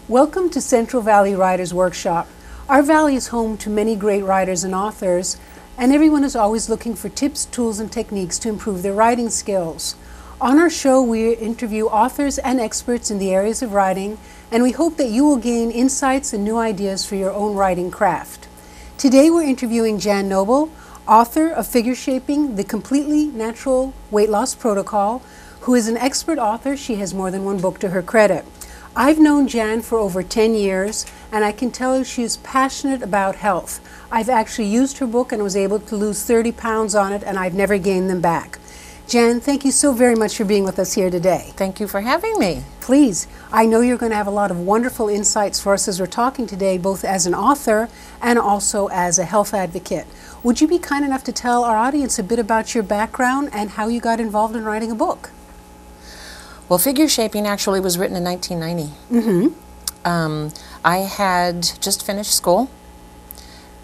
Welcome to Central Valley Writers Workshop. Our valley is home to many great writers and authors, and everyone is always looking for tips, tools, and techniques to improve their writing skills. On our show, we interview authors and experts in the areas of writing, and we hope that you will gain insights and new ideas for your own writing craft. Today we're interviewing Jan Noble, author of Figure Shaping, The Completely Natural Weight Loss Protocol, who is an expert author. She has more than one book to her credit. I've known Jan for over 10 years, and I can tell you she is passionate about health. I've actually used her book and was able to lose 30 pounds on it, and I've never gained them back. Jan, thank you so very much for being with us here today. Thank you for having me. Please, I know you're going to have a lot of wonderful insights for us as we're talking today, both as an author and also as a health advocate. Would you be kind enough to tell our audience a bit about your background and how you got involved in writing a book? Well, Figure Shaping actually was written in 1990. I had just finished school,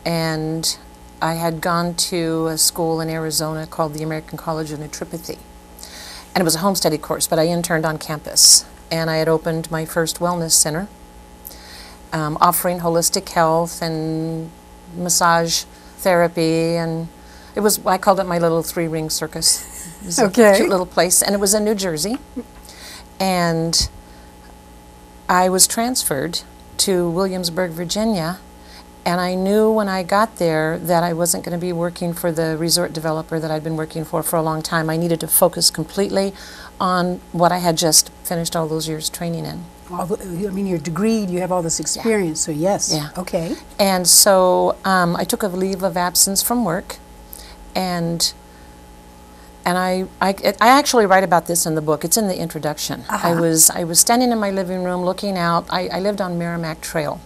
and I had gone to a school in Arizona called the American College of Naturopathy. And it was a home study course, but I interned on campus. And I had opened my first wellness center, offering holistic health and massage therapy, and it was, I called it my little three-ring circus. It was a cute little place, and it was in New Jersey. And I was transferred to Williamsburg, Virginia, and I knew when I got there that I wasn't going to be working for the resort developer that I'd been working for a long time. I needed to focus completely on what I had just finished all those years training in. I mean, you're degreed, you have all this experience, so yes. Yeah. Okay. And so I took a leave of absence from work, and I actually write about this in the book. It's in the introduction. I was standing in my living room looking out. I lived on Merrimack Trail,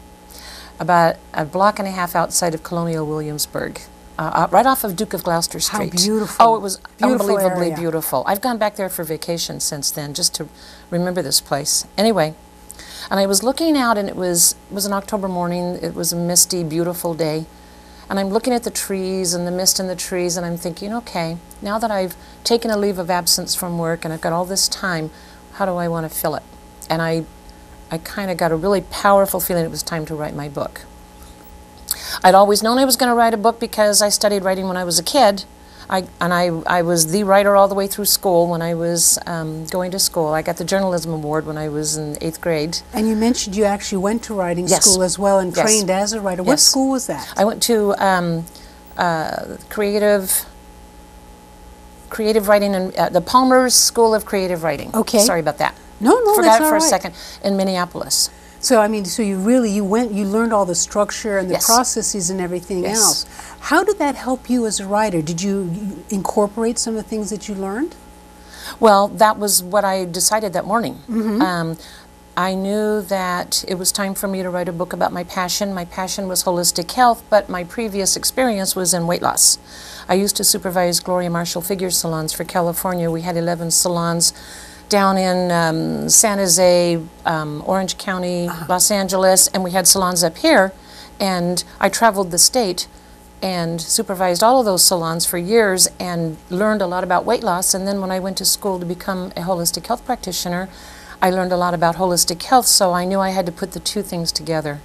about a block and a half outside of Colonial Williamsburg, right off of Duke of Gloucester Street. How beautiful. Oh, it was unbelievably area. Beautiful. I've gone back there for vacation since then, just to remember this place. Anyway, and I was looking out, and it was an October morning. It was a misty, beautiful day. And I'm looking at the trees and the mist in the trees, and I'm thinking, okay, now that I've taken a leave of absence from work and I've got all this time, how do I want to fill it? And I kind of got a really powerful feeling it was time to write my book. I'd always known I was going to write a book because I studied writing when I was a kid. I was the writer all the way through school when I was going to school. I got the journalism award when I was in 8th grade. And you mentioned you actually went to writing school as well and trained as a writer. What school was that? I went to creative writing in the Palmer's School of Creative Writing. Okay. Sorry about that. No, Forgot that's all it for right. a second. In Minneapolis. So, I mean, so you learned all the structure and the processes and everything else. How did that help you as a writer? Did you incorporate some of the things that you learned? Well, that was what I decided that morning. I knew that it was time for me to write a book about my passion. My passion was holistic health, but my previous experience was in weight loss. I used to supervise Gloria Marshall figure salons for California. We had 11 salons down in San Jose, Orange County, Los Angeles, and we had salons up here. And I traveled the state and supervised all of those salons for years and learned a lot about weight loss. And then when I went to school to become a holistic health practitioner, I learned a lot about holistic health, so I knew I had to put the two things together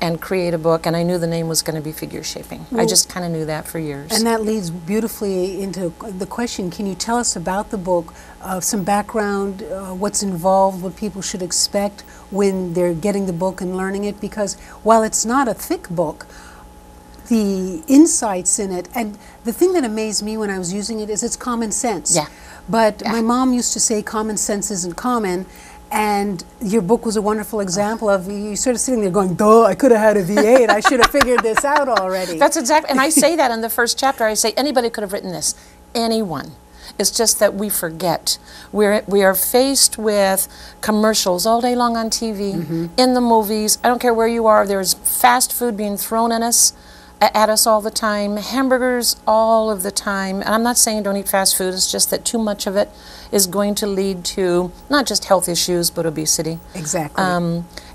and create a book, and I knew the name was going to be Figure Shaping. I just kind of knew that for years. And that leads beautifully into the question, can you tell us about the book, some background, what's involved, what people should expect when they're getting the book and learning it? Because while it's not a thick book, the insights in it, and the thing that amazed me when I was using it is it's common sense. But my mom used to say common sense isn't common, and your book was a wonderful example of you sort of sitting there going, duh, I could have had a VA and I should have figured this out already. That's exactly, and I say that in the first chapter. I say anybody could have written this, anyone. It's just that we forget. We are faced with commercials all day long on TV, in the movies. I don't care where you are, there's fast food being thrown at us all the time, hamburgers all of the time. And I'm not saying don't eat fast food, it's just that too much of it is going to lead to not just health issues, but obesity. Exactly.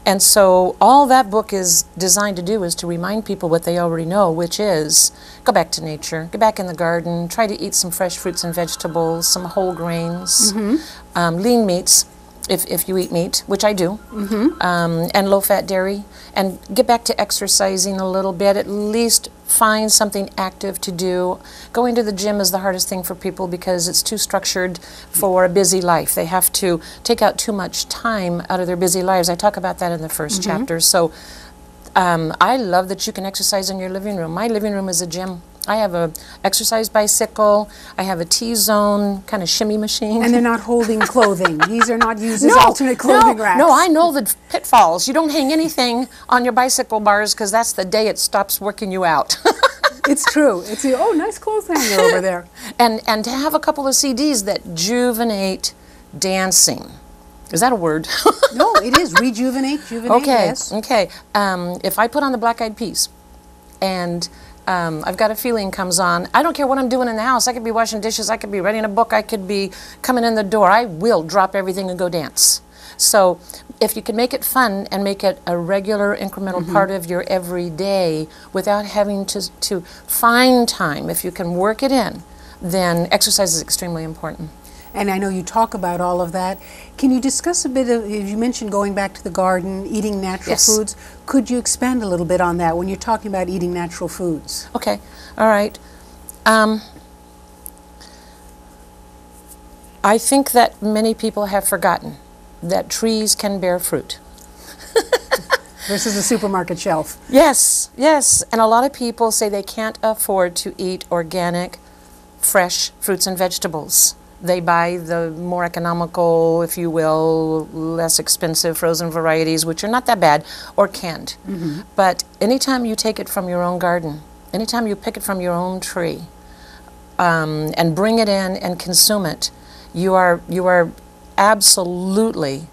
And so all that book is designed to do is to remind people what they already know, which is go back to nature, get back in the garden, try to eat some fresh fruits and vegetables, some whole grains, lean meats, if you eat meat, which I do, and low-fat dairy, and get back to exercising a little bit, at least find something active to do. Going to the gym is the hardest thing for people because it's too structured for a busy life. They have to take out too much time out of their busy lives. I talk about that in the first chapter. So I love that you can exercise in your living room. My living room is a gym. I have a exercise bicycle. I have a T-zone kind of shimmy machine. And they're not holding clothing. These are not used as alternate clothing racks. No, I know the pitfalls. You don't hang anything on your bicycle bars because that's the day it stops working you out. It's true. It's oh, nice clothes hanger over there. And to have a couple of CDs that juvenate dancing. Is that a word? No, it is. Rejuvenate, juvenate, okay, yes. Okay. If I put on the Black Eyed Peas and I've Got a Feeling comes on, I don't care what I'm doing in the house. I could be washing dishes, I could be writing a book, I could be coming in the door. I will drop everything and go dance. So if you can make it fun and make it a regular incremental part of your everyday without having to find time, if you can work it in, then exercise is extremely important. And I know you talk about all of that. Can you discuss a bit of, you mentioned going back to the garden, eating natural foods. Could you expand a little bit on that when you're talking about eating natural foods? Okay, all right. I think that many people have forgotten that trees can bear fruit. Versus the supermarket shelf. Yes, yes. And a lot of people say they can't afford to eat organic, fresh fruits and vegetables. They buy the more economical, if you will, less expensive frozen varieties, which are not that bad, or canned. But anytime you take it from your own garden, anytime you pick it from your own tree, and bring it in and consume it, you are absolutely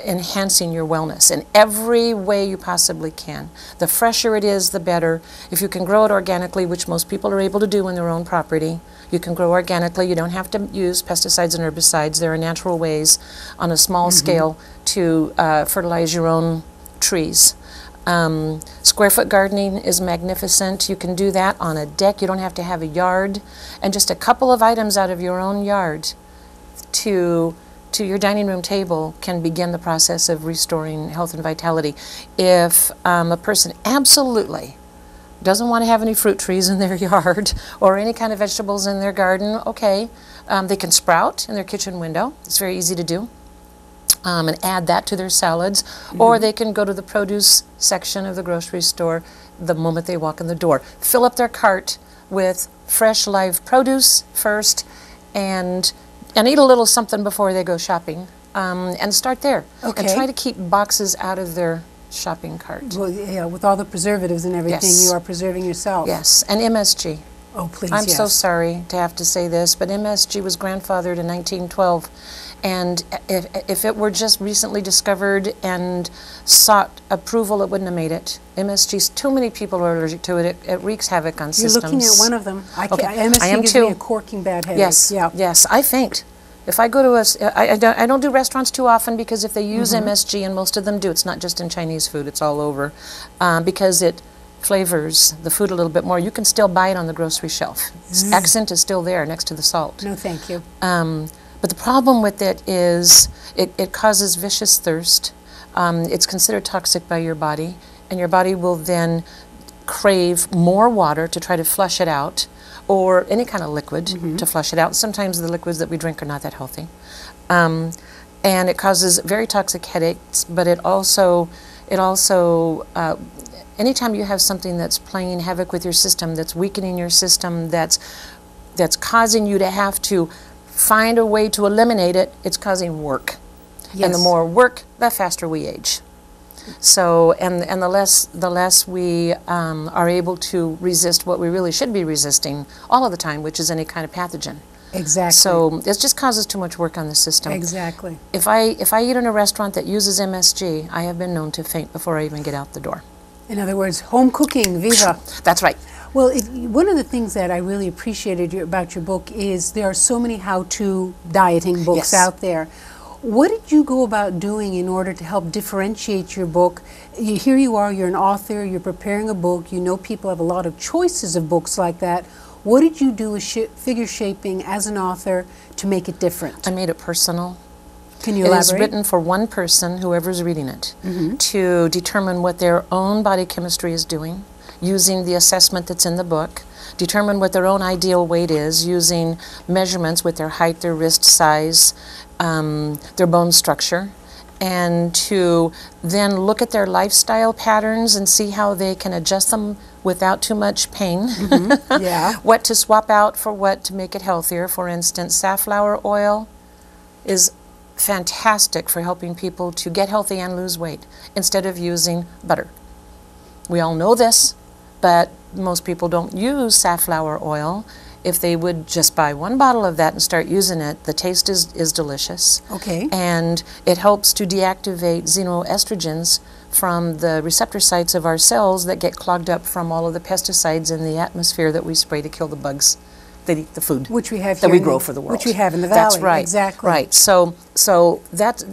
enhancing your wellness in every way you possibly can. The fresher it is, the better. If you can grow it organically, which most people are able to do in their own property, you can grow organically. You don't have to use pesticides and herbicides. There are natural ways on a small scale to fertilize your own trees. Square foot gardening is magnificent. You can do that on a deck. You don't have to have a yard. And just a couple of items out of your own yard to your dining room table can begin the process of restoring health and vitality. If a person absolutely doesn't want to have any fruit trees in their yard or any kind of vegetables in their garden, okay, they can sprout in their kitchen window. It's very easy to do. And add that to their salads, or they can go to the produce section of the grocery store the moment they walk in the door. Fill up their cart with fresh live produce first, and eat a little something before they go shopping, and start there. Okay. And try to keep boxes out of their shopping cart. Well, yeah, with all the preservatives and everything, you are preserving yourself. Yes, and MSG. Oh, please, I'm so sorry to have to say this, but MSG was grandfathered in 1912. And if it were just recently discovered and sought approval, it wouldn't have made it. MSG, too many people are allergic to it. It wreaks havoc on systems. You're looking at one of them. MSG I am gives too. me a corking bad headache. Yes, yeah. yes, I faint. If I go to I don't do restaurants too often because if they use MSG, and most of them do, it's not just in Chinese food, it's all over, because it flavors the food a little bit more. You can still buy it on the grocery shelf. Accent is still there next to the salt. No, thank you. But the problem with it is it causes vicious thirst. It's considered toxic by your body, and your body will then crave more water to try to flush it out, or any kind of liquid to flush it out. Sometimes the liquids that we drink are not that healthy. And it causes very toxic headaches, but it also anytime you have something that's playing havoc with your system, that's weakening your system, that's causing you to have to find a way to eliminate it, it's causing work. Yes. And the more work, the faster we age. So, and the less we are able to resist what we really should be resisting all of the time, which is any kind of pathogen. Exactly. So it just causes too much work on the system. Exactly. If I eat in a restaurant that uses MSG, I have been known to faint before I even get out the door. In other words, home cooking, viva. That's right. Well, one of the things that I really appreciated about your book is there are so many how-to dieting books out there. What did you go about doing in order to help differentiate your book? Here you are, you're an author, you're preparing a book, you know people have a lot of choices of books like that. What did you do with figure shaping as an author to make it different? I made it personal. Can you It elaborate? is written for one person, whoever's reading it, to determine what their own body chemistry is doing, using the assessment that's in the book, determine what their own ideal weight is, using measurements with their height, their wrist size, their bone structure, and to then look at their lifestyle patterns and see how they can adjust them without too much pain. Yeah. What to swap out for what to make it healthier. For instance, safflower oil is fantastic for helping people to get healthy and lose weight instead of using butter. We all know this, but most people don't use safflower oil. If they would just buy one bottle of that and start using it, the taste is delicious. Okay. And it helps to deactivate xenoestrogens from the receptor sites of our cells that get clogged up from all of the pesticides in the atmosphere that we spray to kill the bugs that eat the food Which we have that here we in grow for the world. Which we have in the valley. That's right. Exactly. Right. So that's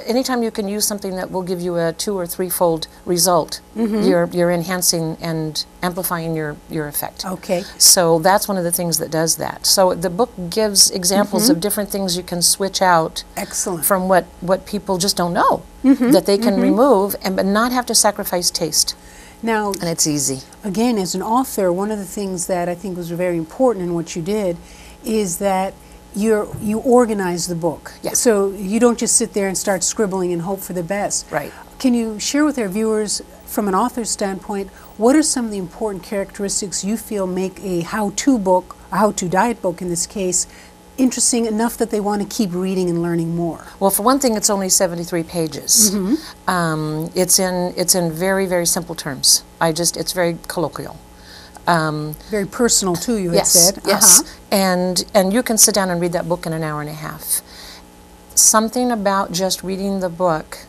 anytime you can use something that will give you a 2- or 3-fold result, you're enhancing and amplifying your effect. Okay. So that's one of the things that does that. So the book gives examples of different things you can switch out Excellent. from what people just don't know that they can remove and but not have to sacrifice taste. Now, And it's easy. again, as an author, one of the things that I think was very important in what you did is that you organize the book. Yes. So you don't just sit there and start scribbling and hope for the best. Right. Can you share with our viewers, from an author's standpoint, what are some of the important characteristics you feel make a how-to book, a how-to diet book in this case, interesting enough that they want to keep reading and learning more? Well, for one thing, it's only 73 pages. It's in very, very simple terms. It's very colloquial. Very personal too, you had Yes, said. yes. And you can sit down and read that book in an hour and a half. Something about just reading the book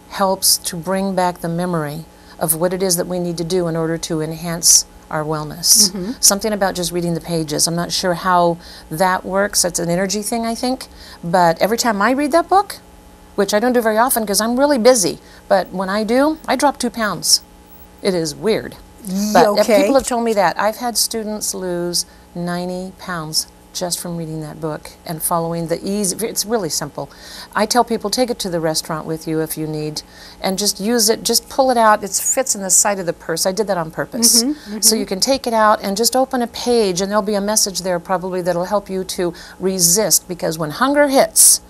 helps to bring back the memory of what it is that we need to do in order to enhance our wellness. Something about just reading the pages. I'm not sure how that works. It's an energy thing, I think. But every time I read that book, which I don't do very often because I'm really busy, but when I do, I drop 2 pounds. It is weird. But Okay. people have told me that. I've had students lose 90 pounds just from reading that book and following the easy, it's really simple. I tell people, take it to the restaurant with you if you need, and just use it, just pull it out. It fits in the side of the purse. I did that on purpose. So you can take it out and just open a page, and there'll be a message there probably that'll help you to resist, because when hunger hits,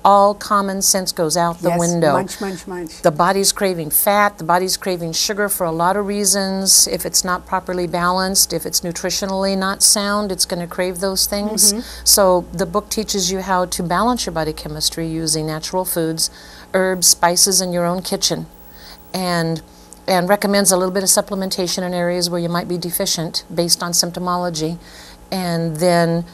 all common sense goes out the window. Munch, munch, munch. The body's craving fat, the body's craving sugar for a lot of reasons. If it's not properly balanced, if it's nutritionally not sound, it's going to crave those things. So the book teaches you how to balance your body chemistry using natural foods, herbs, spices in your own kitchen, and recommends a little bit of supplementation in areas where you might be deficient based on symptomology, and then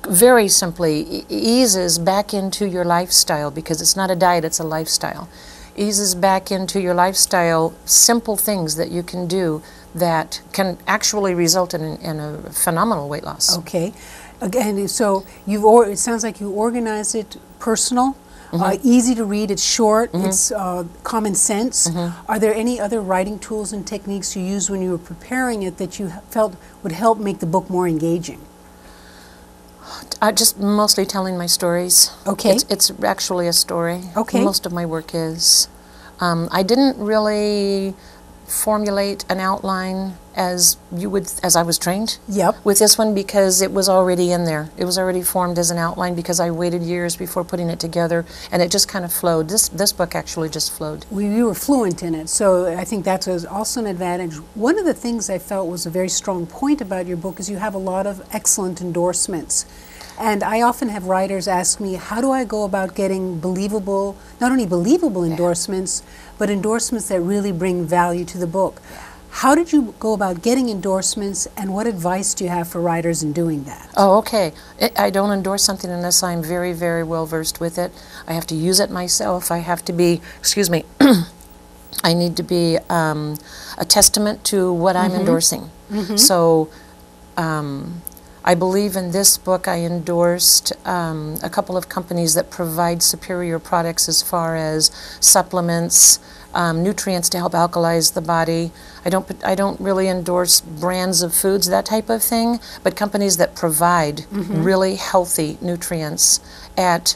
very simply eases back into your lifestyle, because it's not a diet, it's a lifestyle. Eases back into your lifestyle simple things that you can do that can actually result in a phenomenal weight loss. Okay. Again, so it sounds like you organize it personal, easy to read, it's short, it's common sense. Are there any other writing tools and techniques you used when you were preparing it that you felt would help make the book more engaging? Just mostly telling my stories. Okay. It's actually a story. Okay. Most of my work is. I didn't really formulate an outline as I was trained. Yep. With this one, because it was already in there. It was already formed as an outline because I waited years before putting it together, and it just kind of flowed. This book actually just flowed. You were fluent in it, so I think that's also an advantage. One of the things I felt was a very strong point about your book is you have a lot of excellent endorsements. And I often have writers ask me, how do I go about getting believable, not only believable endorsements, but endorsements that really bring value to the book? How did you go about getting endorsements, and what advice do you have for writers in doing that? Oh, okay. I don't endorse something unless I'm very, very well versed with it. I have to use it myself. I have to be, excuse me, I need to be a testament to what I'm endorsing. So I believe in this book I endorsed a couple of companies that provide superior products as far as supplements, nutrients to help alkalize the body. I don't really endorse brands of foods, that type of thing, but companies that provide really healthy nutrients at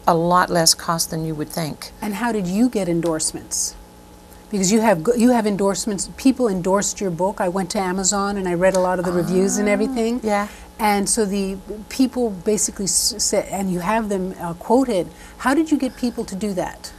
a lot less cost than you would think. And how did you get endorsements? Because you have endorsements. People endorsed your book. I went to Amazon and I read a lot of the reviews and everything. Yeah. And so the people basically said, and you have them quoted. How did you get people to do that?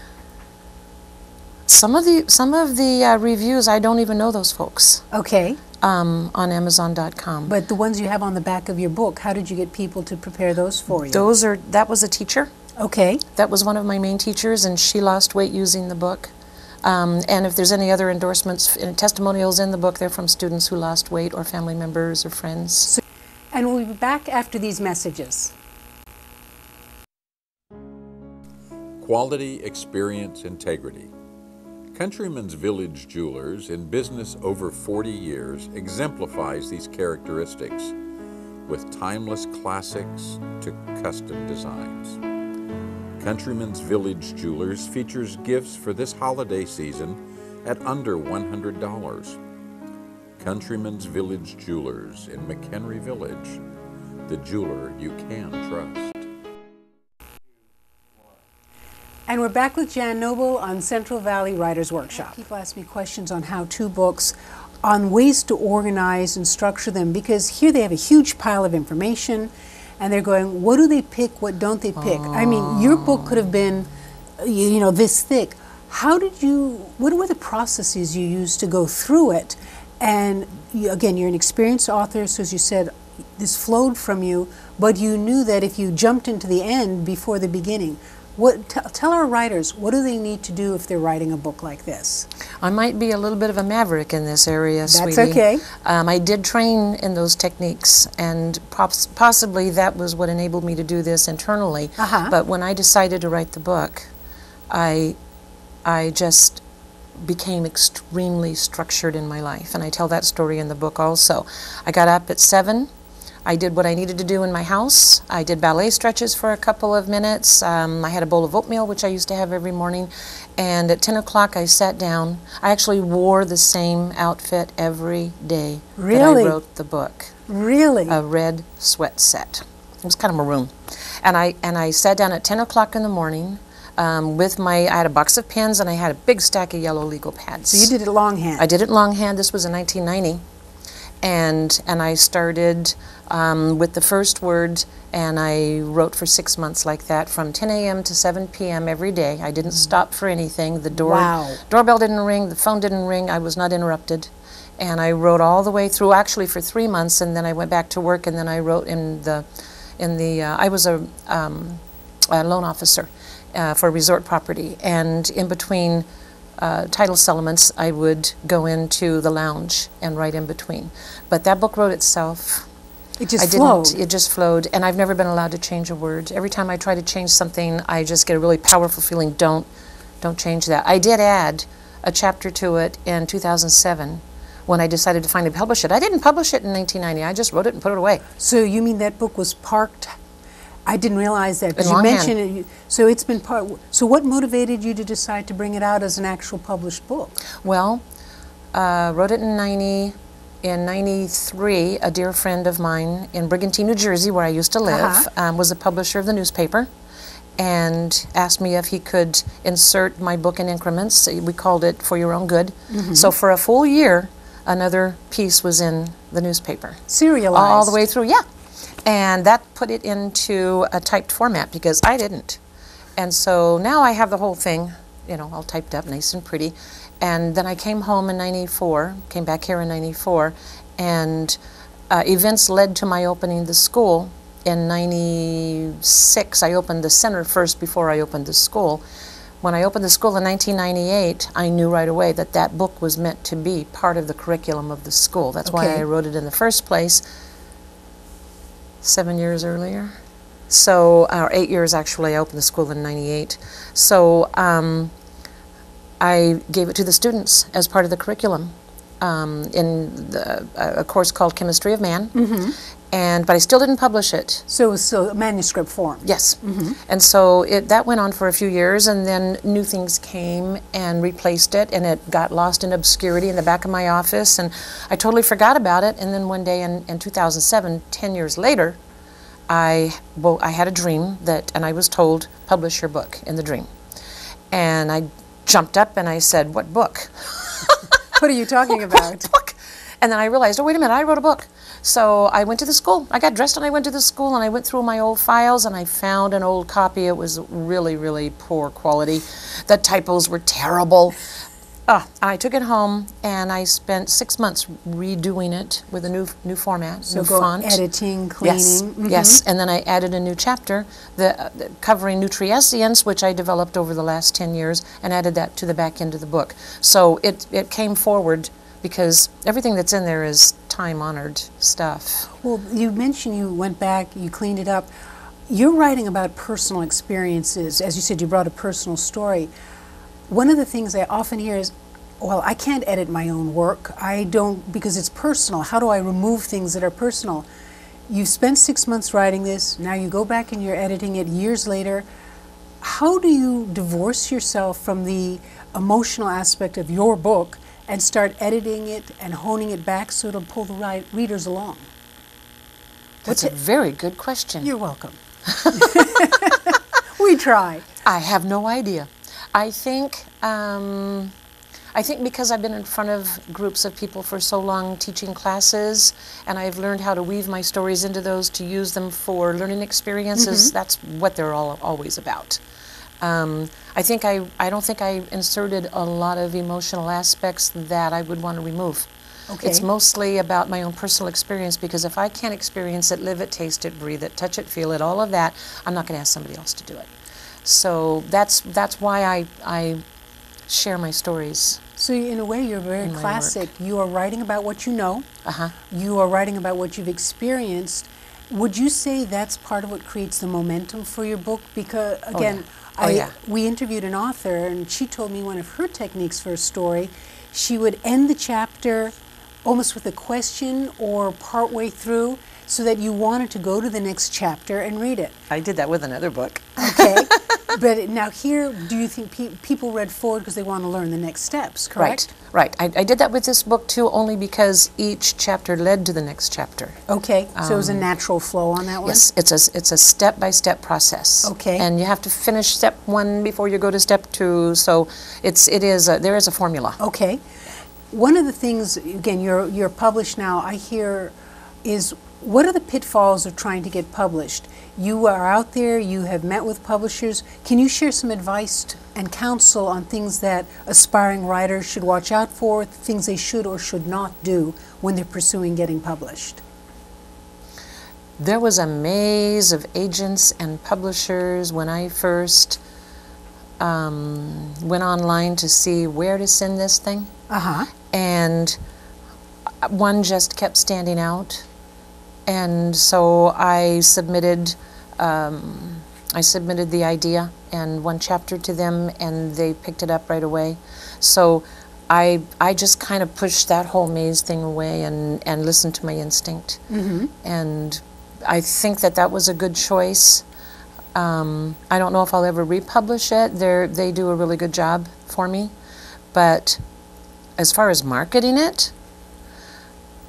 Some of the reviews, I don't even know those folks. Okay. On Amazon.com. But the ones you have on the back of your book, how did you get people to prepare those for you? That was a teacher. Okay. That was one of my main teachers, and she lost weight using the book. And if there's any other endorsements and testimonials in the book, they're from students who lost weight or family members or friends. And we'll be back after these messages. Quality, experience, integrity. Countryman's Village Jewelers, in business over 40 years, exemplifies these characteristics with timeless classics to custom designs. Countryman's Village Jewelers features gifts for this holiday season at under $100. Countryman's Village Jewelers in McHenry Village, the jeweler you can trust. And we're back with Jan Noble on Central Valley Writers Workshop. People ask me questions on how-to books, on ways to organize and structure them, because here they have a huge pile of information, and they're going, what do they pick, what don't they pick? I mean, your book could have been, you know, this thick. What were the processes you used to go through it? And again, you're an experienced author, so as you said, this flowed from you, but you knew that if you jumped into the end before the beginning, tell our writers, what do they need to do if they're writing a book like this? I might be a little bit of a maverick in this area, sweetie. That's okay. I did train in those techniques, and possibly that was what enabled me to do this internally. But when I decided to write the book, I just became extremely structured in my life, and I tell that story in the book also. I got up at 7. I did what I needed to do in my house. I did ballet stretches for a couple of minutes. I had a bowl of oatmeal, which I used to have every morning. And at 10 o'clock, I sat down. I actually wore the same outfit every day that I wrote the book. Really? A red sweat set. It was kind of maroon. And I sat down at 10 o'clock in the morning with I had a box of pens, and I had a big stack of yellow legal pads. So you did it longhand? I did it longhand. This was in 1990. And I started with the first word, and I wrote for 6 months like that, from 10 a.m. to 7 p.m. every day. I didn't stop for anything. The doorbell didn't ring, the phone didn't ring, I was not interrupted. And I wrote all the way through, actually for 3 months, and then I went back to work, and then I wrote I was a loan officer for resort property, and in between title settlements, I would go into the lounge and write in between. But that book wrote itself. It just flowed. It just flowed, and I've never been allowed to change a word. Every time I try to change something, I just get a really powerful feeling, don't change that. I did add a chapter to it in 2007 when I decided to finally publish it. I didn't publish it in 1990. I just wrote it and put it away. So you mean that book was parked? I didn't realize that, because In you longhand. mentioned it. So it's been So what motivated you to decide to bring it out as an actual published book? Well, wrote it in 90. In 93, a dear friend of mine in Brigantine, New Jersey, where I used to live, was a publisher of the newspaper, and asked me if he could insert my book in increments. We called it For Your Own Good. So for a full year, another piece was in the newspaper. Serialized? All the way through, yeah. And that put it into a typed format, because I didn't. And so now I have the whole thing, you know, all typed up, nice and pretty. And then I came home in 94, came back here in 94, and events led to my opening the school. In 96, I opened the center first before I opened the school. When I opened the school in 1998, I knew right away that that book was meant to be part of the curriculum of the school. That's why I wrote it in the first place 7 years earlier. So, or 8 years actually, I opened the school in 98. So, I gave it to the students as part of the curriculum in a course called Chemistry of Man, but I still didn't publish it. So it was still manuscript form? Yes. And so that went on for a few years, and then new things came and replaced it, and it got lost in obscurity in the back of my office, and I totally forgot about it. And then one day in 2007, 10 years later, I had a dream and I was told, publish your book in the dream. And I jumped up and I said, what book? What are you talking about? What book? And then I realized, oh, wait a minute, I wrote a book. So I went to the school. I got dressed and I went to the school and I went through my old files and I found an old copy. It was really, really poor quality. The typos were terrible. And I took it home and I spent 6 months redoing it with a new format, So new go font. editing, cleaning. Yes, yes. And then I added a new chapter covering nutriescience, which I developed over the last 10 years, and added that to the back end of the book. So it came forward because everything that's in there is time-honored stuff. Well, you mentioned you went back, you cleaned it up. You're writing about personal experiences. As you said, you brought a personal story. One of the things I often hear is, well, I can't edit my own work. I don't, because it's personal. How do I remove things that are personal? You spent 6 months writing this, now you go back and you're editing it years later. How do you divorce yourself from the emotional aspect of your book and start editing it and honing it back so it'll pull the readers along? That's a very good question. You're welcome. We try. I have no idea. I think because I've been in front of groups of people for so long teaching classes, and I've learned how to weave my stories into those to use them for learning experiences, that's what they're always about. I don't think I inserted a lot of emotional aspects that I would want to remove. Okay. It's mostly about my own personal experience, because if I can't experience it, live it, taste it, breathe it, touch it, feel it, all of that, I'm not going to ask somebody else to do it. So that's why I share my stories. So in a way, you're very in my classic. You are writing about what you know. Uh-huh. You are writing about what you've experienced. Would you say that's part of what creates the momentum for your book? Because again, we interviewed an author, and she told me one of her techniques for a story. She would end the chapter almost with a question or partway through, so that you wanted to go to the next chapter and read it. I did that with another book. Okay. But now here, do you think people read forward because they want to learn the next steps, correct? Right. I did that with this book too, only because each chapter led to the next chapter. Okay. So it was a natural flow on that one? Yes, it's a step-by-step process. Okay. And you have to finish step 1 before you go to step 2. So there is a formula. Okay. One of the things, again, you're published now, I hear, is what are the pitfalls of trying to get published? You are out there, you have met with publishers. Can you share some advice and counsel on things that aspiring writers should watch out for, things they should or should not do when they're pursuing getting published? There was a maze of agents and publishers when I first went online to see where to send this thing. Uh-huh. And one just kept standing out. And so I submitted the idea and one chapter to them, and they picked it up right away. So I just kind of pushed that whole maze thing away and listened to my instinct. Mm-hmm. And I think that was a good choice. I don't know if I'll ever republish it. They do a really good job for me. But as far as marketing it,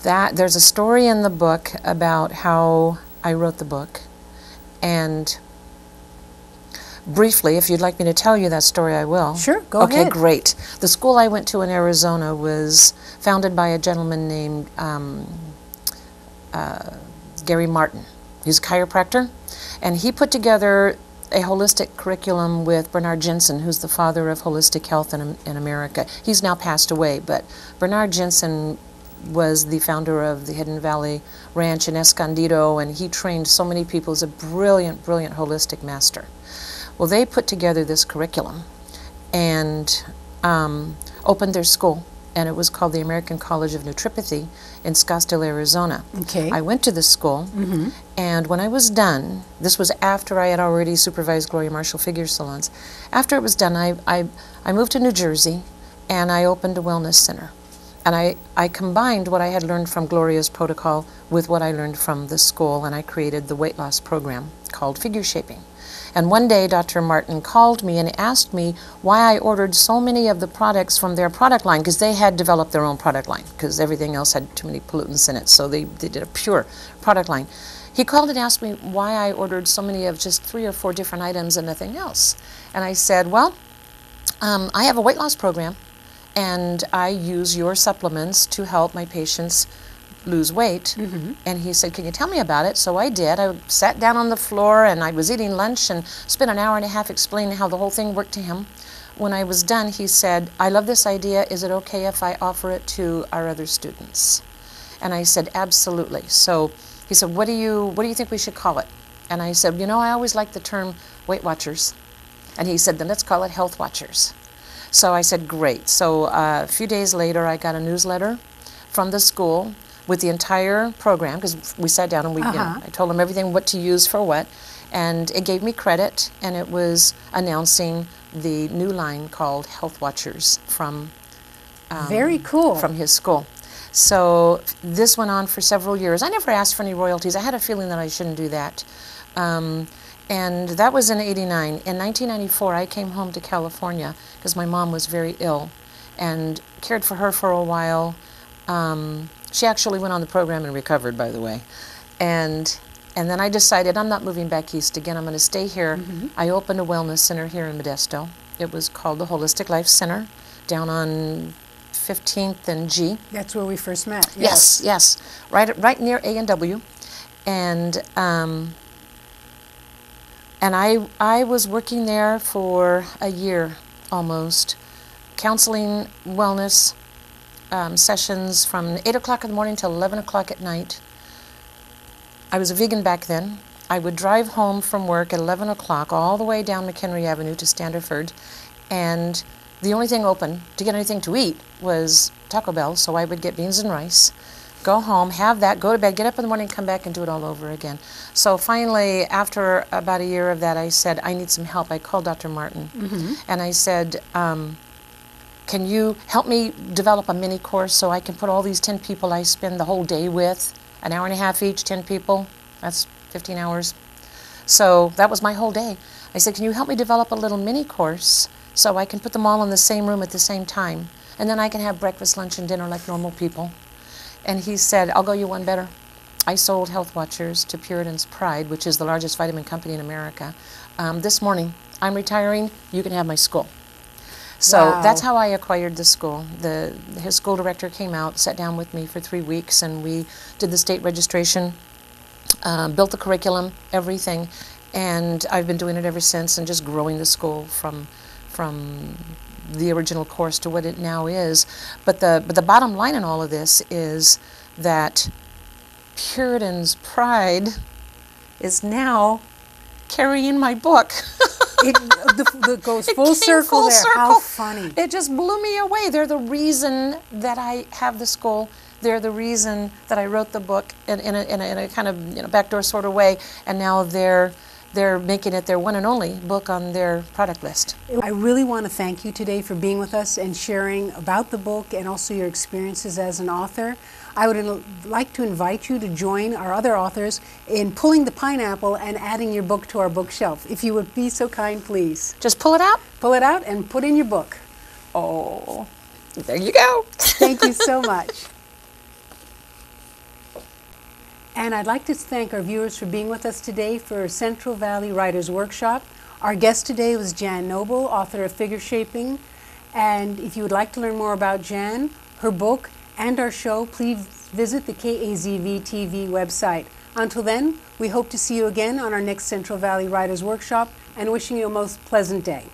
there's a story in the book about how I wrote the book. And briefly, if you'd like me to tell you that story, I will. Sure, go ahead. Okay, great. The school I went to in Arizona was founded by a gentleman named Gary Martin. He's a chiropractor, and he put together a holistic curriculum with Bernard Jensen, who's the father of holistic health in America. He's now passed away, but Bernard Jensen was the founder of the Hidden Valley Ranch in Escondido, and he trained so many people. He's a brilliant, brilliant holistic master. Well, they put together this curriculum and opened their school, and it was called the American College of Naturopathy in Scottsdale, Arizona. Okay. I went to this school, and when I was done, this was after I had already supervised Gloria Marshall figure salons. After it was done, I moved to New Jersey, and I opened a wellness center. And I combined what I had learned from Gloria's protocol with what I learned from the school, and I created the weight loss program called Figure Shaping. And one day, Dr. Martin called me and asked me why I ordered so many of the products from their product line, because they had developed their own product line, because everything else had too many pollutants in it, so they did a pure product line. he called and asked me why I ordered so many of just 3 or 4 different items and nothing else. And I said, well, I have a weight loss program, and I use your supplements to help my patients lose weight. And he said, can you tell me about it? So I did. I sat down on the floor, and I was eating lunch and spent an hour and a half explaining how the whole thing worked to him. When I was done, he said, I love this idea. Is it okay if I offer it to our other students? And I said, absolutely. So he said, what do you think we should call it? And I said, you know, I always like the term Weight Watchers. And he said, then let's call it Health Watchers. So I said, great. So a few days later, I got a newsletter from the school with the entire program, because we sat down and I told them everything, what to use for what, and it gave me credit, and it was announcing the new line called Health Watchers from very cool, from his school. So this went on for several years. I never asked for any royalties. I had a feeling that I shouldn't do that. And that was in '89. In 1994, I came home to California because my mom was very ill, and cared for her for a while. She actually went on the program and recovered, by the way. And then I decided I'm not moving back east again. I'm going to stay here. I opened a wellness center here in Modesto. It was called the Holistic Life Center, down on 15th and G. That's where we first met. Yes, yes, right near A&W. And I was working there for a year almost, counseling, wellness sessions from 8 o'clock in the morning till 11 o'clock at night. I was a vegan back then. I would drive home from work at 11 o'clock all the way down McHenry Avenue to Standerford, and the only thing open to get anything to eat was Taco Bell, so I would get beans and rice, go home, have that, go to bed, get up in the morning, come back and do it all over again. So finally, after about a year of that, I said, I need some help. I called Dr. Martin, and I said, can you help me develop a mini course so I can put all these 10 people I spend the whole day with, an hour and a half each, 10 people, that's 15 hours. So that was my whole day. I said, can you help me develop a little mini course so I can put them all in the same room at the same time, and then I can have breakfast, lunch, and dinner like normal people? And he said, I'll go you one better. I sold Health Watchers to Puritan's Pride, which is the largest vitamin company in America. This morning, I'm retiring, you can have my school. So that's how I acquired the school. His school director came out, sat down with me for 3 weeks, and we did the state registration, built the curriculum, everything, and I've been doing it ever since, and just growing the school from the original course to what it now is. But the bottom line in all of this is that Puritan's Pride is now carrying my book. It goes full circle there. How funny. It just blew me away. They're the reason that I have the school. They're the reason that I wrote the book in a kind of backdoor sort of way, and now they're making it their one and only book on their product list. I really want to thank you today for being with us and sharing about the book and also your experiences as an author. I would like to invite you to join our other authors in pulling the pineapple and adding your book to our bookshelf. If you would be so kind, please. Just pull it out? Pull it out and put in your book. Oh, there you go. Thank you so much. And I'd like to thank our viewers for being with us today for Central Valley Writers Workshop. Our guest today was Jan Noble, author of Figure Shaping. And if you would like to learn more about Jan, her book, and our show, please visit the KAZV TV website. Until then, we hope to see you again on our next Central Valley Writers Workshop, and wishing you a most pleasant day.